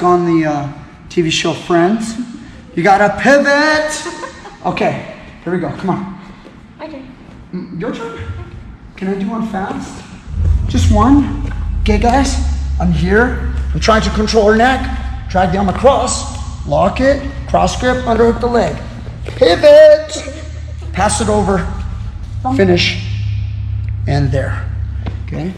on the TV show Friends. You gotta pivot. Okay, here we go. Come on. Okay. Your turn. Can I do one fast? Just one. Okay, guys. I'm here. I'm trying to control her neck. Drag down the cross. Lock it. Cross grip. Underhook the leg. Pivot. Pass it over. Finish. And there. Okay.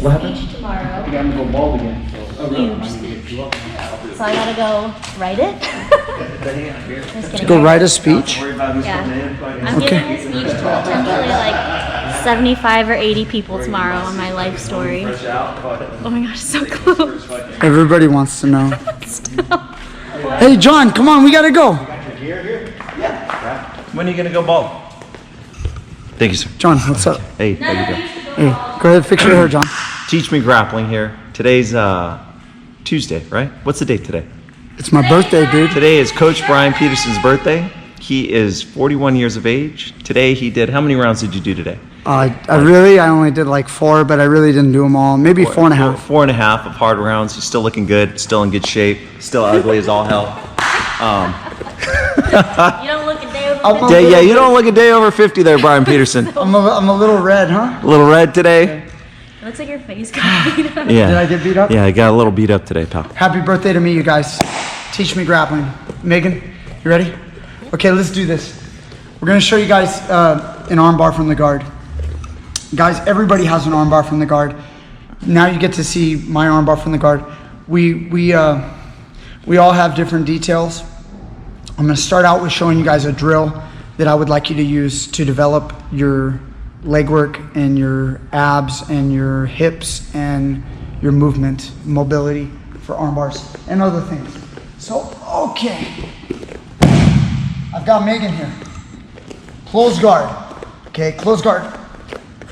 What happened? Speech tomorrow. I gotta go bald again. Huge speech. So I gotta go write it. Just kidding. Go write a speech. Yeah. I'm giving a speech to potentially like 75 or 80 people tomorrow on my life story. Oh my gosh, so close. Everybody wants to know. Stop. Hey, John, come on. We gotta go. When are you gonna go bald? Thank you, sir. John, what's up? Hey, how you doing? Hey, go ahead. Fix your hair, John. Teach Me Grappling here. Today's Tuesday, right? What's the date today? It's my birthday, dude. Today is Coach Brian Peterson's birthday. He is 41 years of age. Today he did, how many rounds did you do today? I only did like 4, but I really didn't do them all. Maybe 4.5. 4.5 of hard rounds. He's still looking good, still in good shape, still ugly as all hell. You don't look a day over 50. Yeah, you don't look a day over 50 there, Brian Peterson. I'm a little red, huh? A little red today. It looks like your face got beat up. Yeah. Did I get beat up? Yeah, I got a little beat up today, pal. Happy birthday to me, you guys. Teach me grappling. Megan, you ready? Okay, let's do this. We're gonna show you guys an armbar from the guard. Guys, everybody has an armbar from the guard. Now you get to see my armbar from the guard. We all have different details. I'm gonna start out with showing you guys a drill that I would like you to use to develop your leg work and your abs and your hips and your movement, mobility for arm bars and other things. So, okay. I've got Megan here. Close guard. Okay, close guard.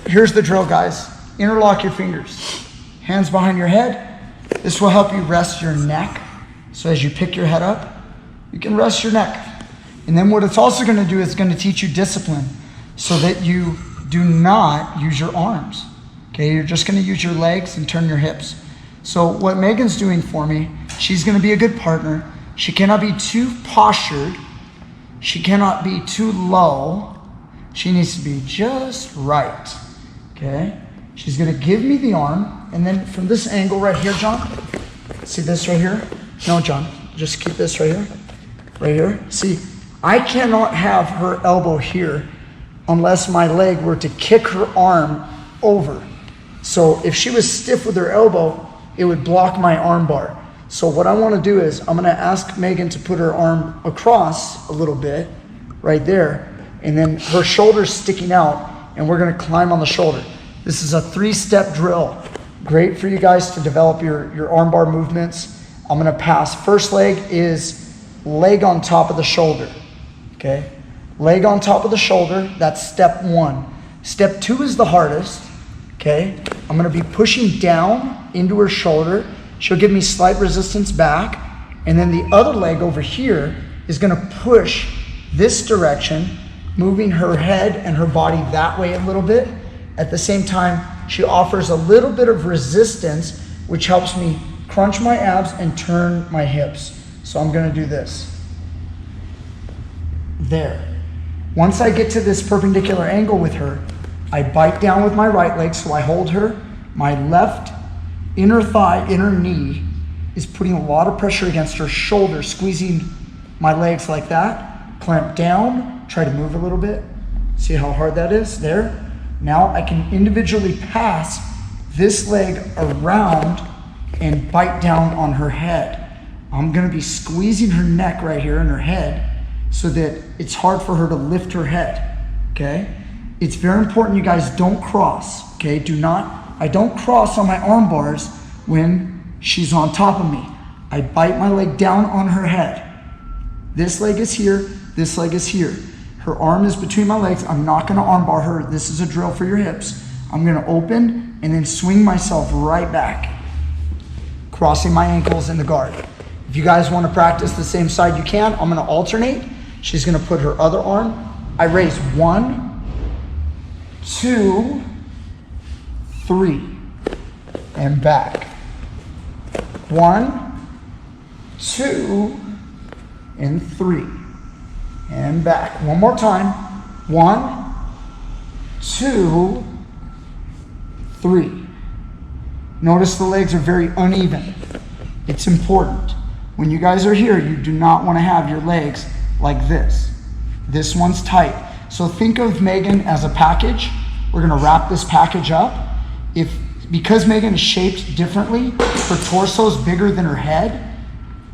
Here's the drill, guys. Interlock your fingers. Hands behind your head. This will help you rest your neck. So as you pick your head up, you can rest your neck. And then what it's also gonna do is gonna teach you discipline so that you do not use your arms. Okay, you're just gonna use your legs and turn your hips. So what Megan's doing for me, she's gonna be a good partner. She cannot be too postured. She cannot be too low. She needs to be just right, okay? She's gonna give me the arm, and then from this angle right here, John, see this right here? No, John, just keep this right here, right here. See, I cannot have her elbow here unless my leg were to kick her arm over. So if she was stiff with her elbow, it would block my arm bar. So what I wanna do is, I'm gonna ask Megan to put her arm across a little bit, right there, and then her shoulder's sticking out, and we're gonna climb on the shoulder. This is a 3-step drill. Great for you guys to develop your arm bar movements. I'm gonna pass. First leg is leg on top of the shoulder, okay? Leg on top of the shoulder, that's step 1. Step 2 is the hardest, okay? I'm gonna be pushing down into her shoulder. She'll give me slight resistance back. And then the other leg over here is gonna push this direction, moving her head and her body that way a little bit. At the same time, she offers a little bit of resistance, which helps me crunch my abs and turn my hips. So I'm gonna do this. There. Once I get to this perpendicular angle with her, I bite down with my right leg, so I hold her. My left inner thigh, inner knee is putting a lot of pressure against her shoulder, squeezing my legs like that. Clamp down, try to move a little bit. See how hard that is? There. Now I can individually pass this leg around and bite down on her head. I'm gonna be squeezing her neck right here and her head so that it's hard for her to lift her head, okay? It's very important you guys don't cross, okay? I don't cross on my arm bars when she's on top of me. I bite my leg down on her head. This leg is here, this leg is here. Her arm is between my legs. I'm not gonna arm bar her. This is a drill for your hips. I'm gonna open and then swing myself right back, crossing my ankles in the guard. If you guys want to practice the same side, you can. I'm going to alternate. She's going to put her other arm. I raise 1, 2, 3, and back. 1, 2, and 3, and back. One more time. 1, 2, 3. Notice the legs are very uneven. It's important. When you guys are here, you do not want to have your legs like this. This one's tight. So think of Megan as a package. We're going to wrap this package up. Because Megan is shaped differently, her torso is bigger than her head,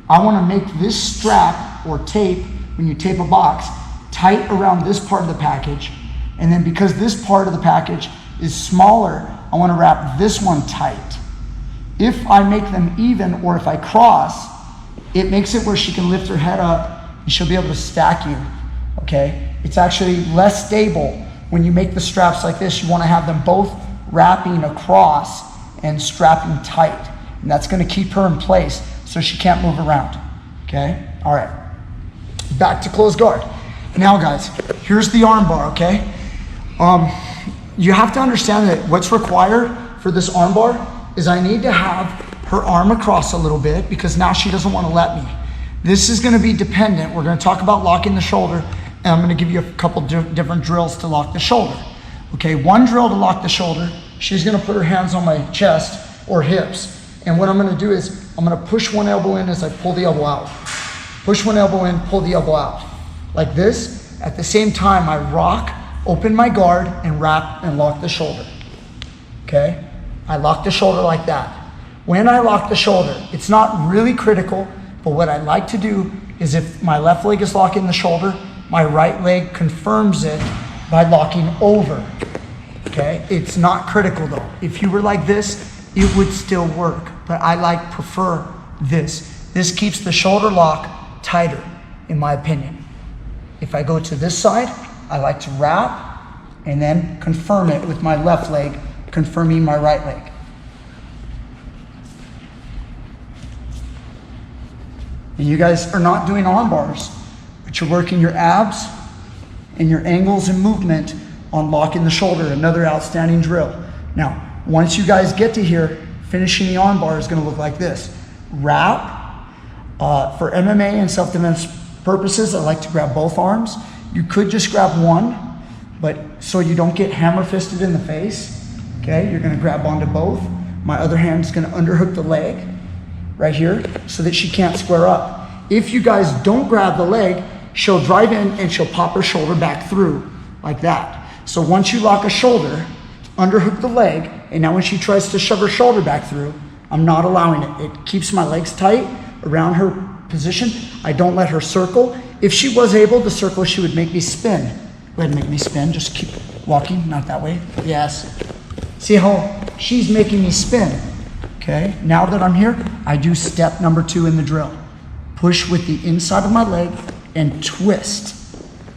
I want to make this strap or tape, when you tape a box, tight around this part of the package. And then because this part of the package is smaller, I want to wrap this one tight. If I make them even, or if I cross, it makes it where she can lift her head up and she'll be able to stack you, okay? It's actually less stable when you make the straps like this. You want to have them both wrapping across and strapping tight. And that's going to keep her in place so she can't move around, okay? All right, back to closed guard. Now guys, here's the arm bar, okay? You have to understand that what's required for this arm bar is I need to have her arm across a little bit because now she doesn't want to let me. This is going to be dependent. We're going to talk about locking the shoulder, and I'm going to give you a couple different drills to lock the shoulder. Okay, one drill to lock the shoulder, she's going to put her hands on my chest or hips. And what I'm going to do is I'm going to push one elbow in as I pull the elbow out. Push one elbow in, pull the elbow out. Like this. At the same time, I rock, open my guard, and wrap and lock the shoulder. Okay? I lock the shoulder like that. When I lock the shoulder, it's not really critical, but what I like to do is if my left leg is locking the shoulder, my right leg confirms it by locking over, okay? It's not critical though. If you were like this, it would still work, but I prefer this. This keeps the shoulder lock tighter, in my opinion. If I go to this side, I like to wrap and then confirm it with my left leg, confirming my right leg. And you guys are not doing arm bars, but you're working your abs and your angles and movement on locking the shoulder, another outstanding drill. Now, once you guys get to here, finishing the arm bar is gonna look like this. Wrap, for MMA and self-defense purposes, I like to grab both arms. You could just grab one, but so you don't get hammer fisted in the face, okay? You're gonna grab onto both. My other hand is gonna underhook the leg right here so that she can't square up. If you guys don't grab the leg, she'll drive in and she'll pop her shoulder back through like that. So once you lock a shoulder, underhook the leg, and now when she tries to shove her shoulder back through, I'm not allowing it. It keeps my legs tight around her position. I don't let her circle. If she was able to circle, she would make me spin. Go ahead and make me spin. Just keep walking, not that way. Yes. See how she's making me spin. Okay, now that I'm here, I do step number 2 in the drill. Push with the inside of my leg and twist,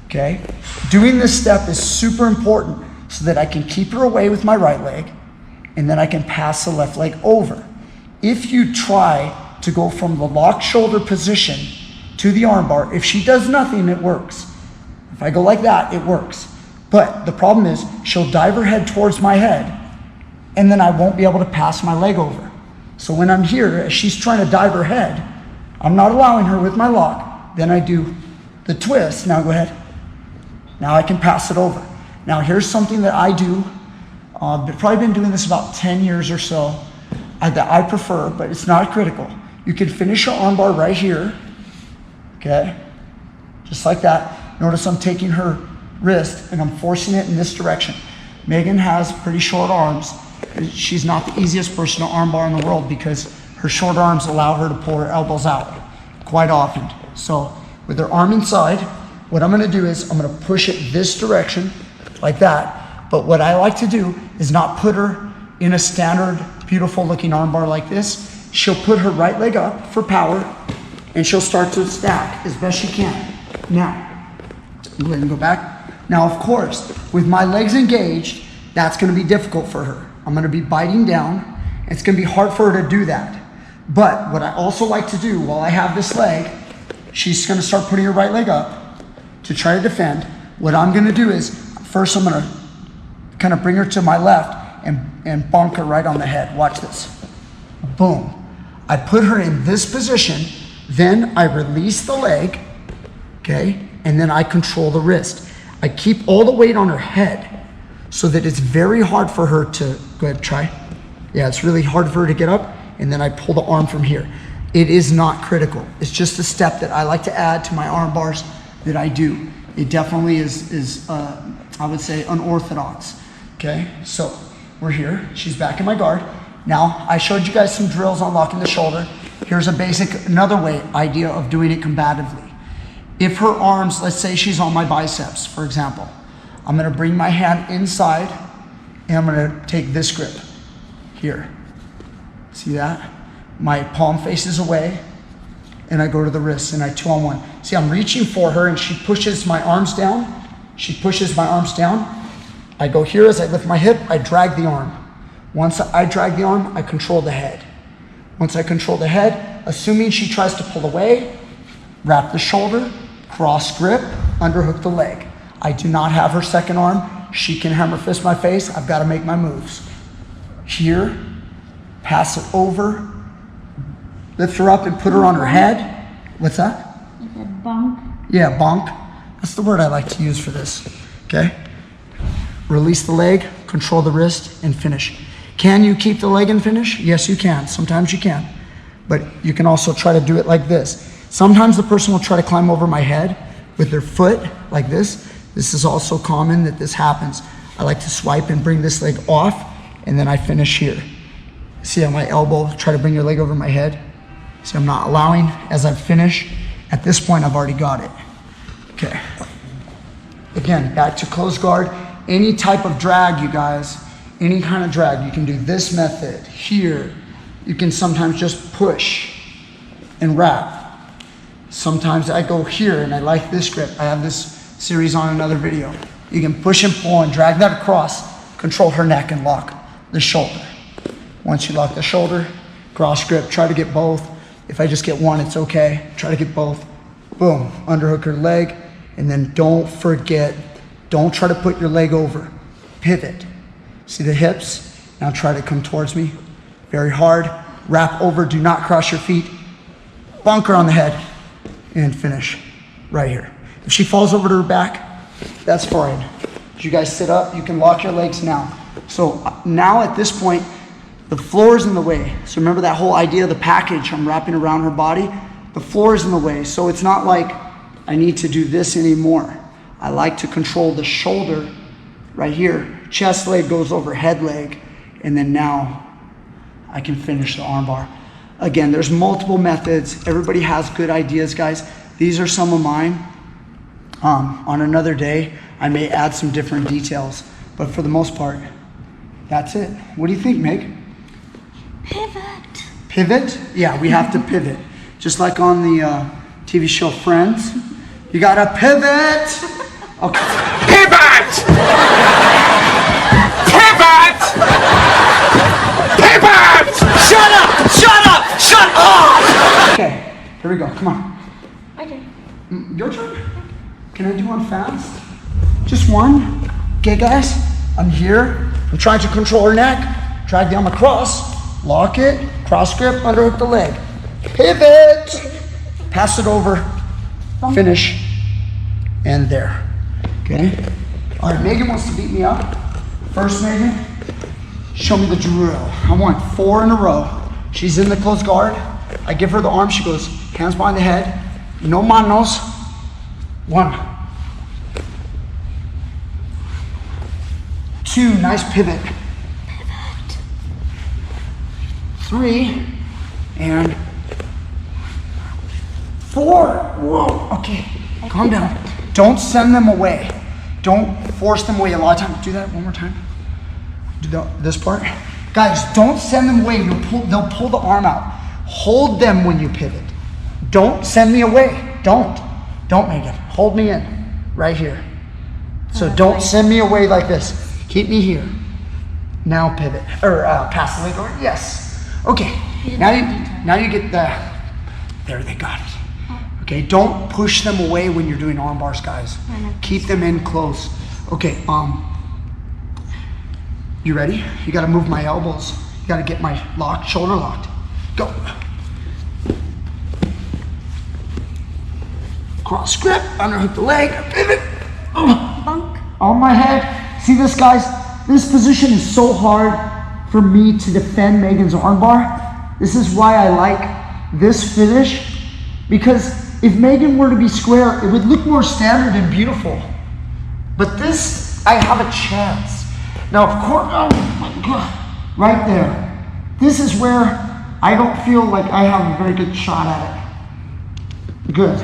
okay? Doing this step is super important so that I can keep her away with my right leg and then I can pass the left leg over. If you try to go from the locked shoulder position to the armbar, if she does nothing, it works. If I go like that, it works. But the problem is she'll dive her head towards my head and then I won't be able to pass my leg over. So when I'm here, as she's trying to dive her head, I'm not allowing her with my lock. Then I do the twist. Now go ahead. Now I can pass it over. Now here's something that I do. I've probably been doing this about 10 years or so that I prefer, but it's not critical. You can finish your armbar right here, okay? Just like that. Notice I'm taking her wrist and I'm forcing it in this direction. Megan has pretty short arms. She's not the easiest person to armbar in the world because her short arms allow her to pull her elbows out quite often. So with her arm inside, what I'm gonna do is I'm gonna push it this direction like that. But what I like to do is not put her in a standard, beautiful looking armbar like this. She'll put her right leg up for power and she'll start to stack as best she can. Now, go ahead and go back. Now, of course, with my legs engaged, that's gonna be difficult for her. I'm gonna be biting down. It's gonna be hard for her to do that. But what I also like to do while I have this leg, she's gonna start putting her right leg up to try to defend. What I'm gonna do is, first I'm gonna kind of bring her to my left and bonk her right on the head. Watch this. Boom. I put her in this position, then I release the leg, okay? And then I control the wrist. I keep all the weight on her head so that it's very hard for her to, go ahead, try. Yeah, it's really hard for her to get up, and then I pull the arm from here. It is not critical. It's just a step that I like to add to my arm bars that I do. It definitely is I would say, unorthodox, okay? So we're here, she's back in my guard. Now, I showed you guys some drills on locking the shoulder. Here's a basic, another idea of doing it combatively. If her arms, let's say she's on my biceps, for example, I'm gonna bring my hand inside and I'm gonna take this grip here. See that? My palm faces away and I go to the wrist and I 2-on-1. See, I'm reaching for her and she pushes my arms down. She pushes my arms down. I go here as I lift my hip, I drag the arm. Once I drag the arm, I control the head. Once I control the head, assuming she tries to pull away, wrap the shoulder, cross grip, underhook the leg. I do not have her second arm. She can hammer fist my face. I've got to make my moves. Here, pass it over, lift her up and put her on her head. What's that? You said bonk. Yeah, bonk. That's the word I like to use for this, okay? Release the leg, control the wrist, and finish. Can you keep the leg and finish? Yes, you can. Sometimes you can. But you can also try to do it like this. Sometimes the person will try to climb over my head with their foot like this. This is also common that this happens. I like to swipe and bring this leg off, and then I finish here. See on my elbow, try to bring your leg over my head. See, I'm not allowing as I finish. At this point, I've already got it. Okay. Again, back to close guard. Any type of drag, you guys, any kind of drag. You can do this method here. You can sometimes just push and wrap. Sometimes I go here and I like this grip. I have this series on another video. You can push and pull and drag that across, control her neck and lock the shoulder. Once you lock the shoulder, cross grip, try to get both. If I just get one, it's okay. Try to get both. Boom, underhook her leg. And then don't forget, don't try to put your leg over. Pivot. See the hips? Now try to come towards me. Very hard. Wrap over, do not cross your feet. Bunker on the head. And finish right here. If she falls over to her back, that's fine. As you guys sit up, you can lock your legs now. So now at this point, the floor is in the way. So remember that whole idea of the package I'm wrapping around her body? The floor is in the way. So it's not like I need to do this anymore. I like to control the shoulder right here. Chest leg goes over head leg. And then now I can finish the armbar. Again, there's multiple methods. Everybody has good ideas, guys. These are some of mine. On another day, I may add some different details. But for the most part, that's it. What do you think, Meg? Pivot. Pivot? Yeah, we have to pivot. Just like on the TV show Friends. You gotta pivot! Okay. Pivot! Pivot! Pivot! Shut up! Shut up! Shut up! Okay, here we go. Come on. Okay. Your turn? Can I do one fast? Just one. Okay, guys. I'm here. I'm trying to control her neck. Drag the arm across. Lock it. Cross grip. Underhook the leg. Pivot. Pass it over. Finish. And there. Okay. All right, Megan wants to beat me up. First, Megan, show me the drill. I want 4 in a row. She's in the close guard. I give her the arm. She goes, hands behind the head. No manos. 1. 2, nice pivot. Pivot. 3, and 4. Whoa, okay, calm down. Don't send them away. Don't force them away. A lot of times, do that one more time. Do this part. Guys, don't send them away. They'll pull the arm out. Hold them when you pivot. Don't send me away. Don't make it. Hold me in, right here. So don't send me away like this. Keep me here. Now pivot, or pass the leg over, yes. Okay, Now you get there they got it. Okay, don't push them away when you're doing arm bars, guys. Keep them in close. Okay, you ready? You gotta move my elbows. You gotta get my shoulder locked. Go. Cross grip, underhook the leg, pivot. Bunk. On my head. See this, guys? This position is so hard for me to defend Megan's armbar. This is why I like this finish, because if Megan were to be square, it would look more standard and beautiful. But this, I have a chance. Now, of course, oh my God, right there. This is where I don't feel like I have a very good shot at it. Good.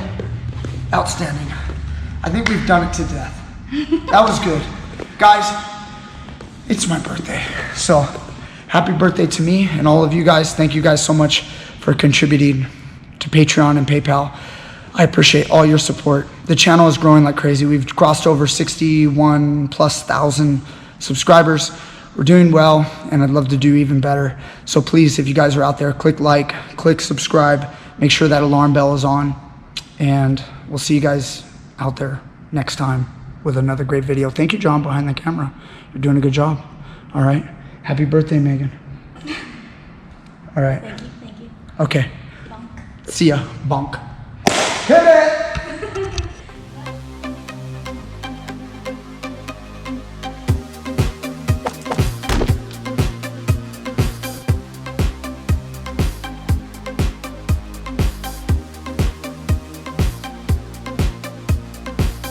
Outstanding. I think we've done it to death. That was good. Guys, it's my birthday. So happy birthday to me and all of you guys. Thank you guys so much for contributing to Patreon and PayPal. I appreciate all your support. The channel is growing like crazy. We've crossed over 61,000+ subscribers. We're doing well, and I'd love to do even better. So please, if you guys are out there, click like, click subscribe, make sure that alarm bell is on, and we'll see you guys out there next time with another great video. Thank you, John, behind the camera. You're doing a good job. All right. Happy birthday, Megan. All right. Thank you. Okay. Bunk. See ya. Bonk. Hit it!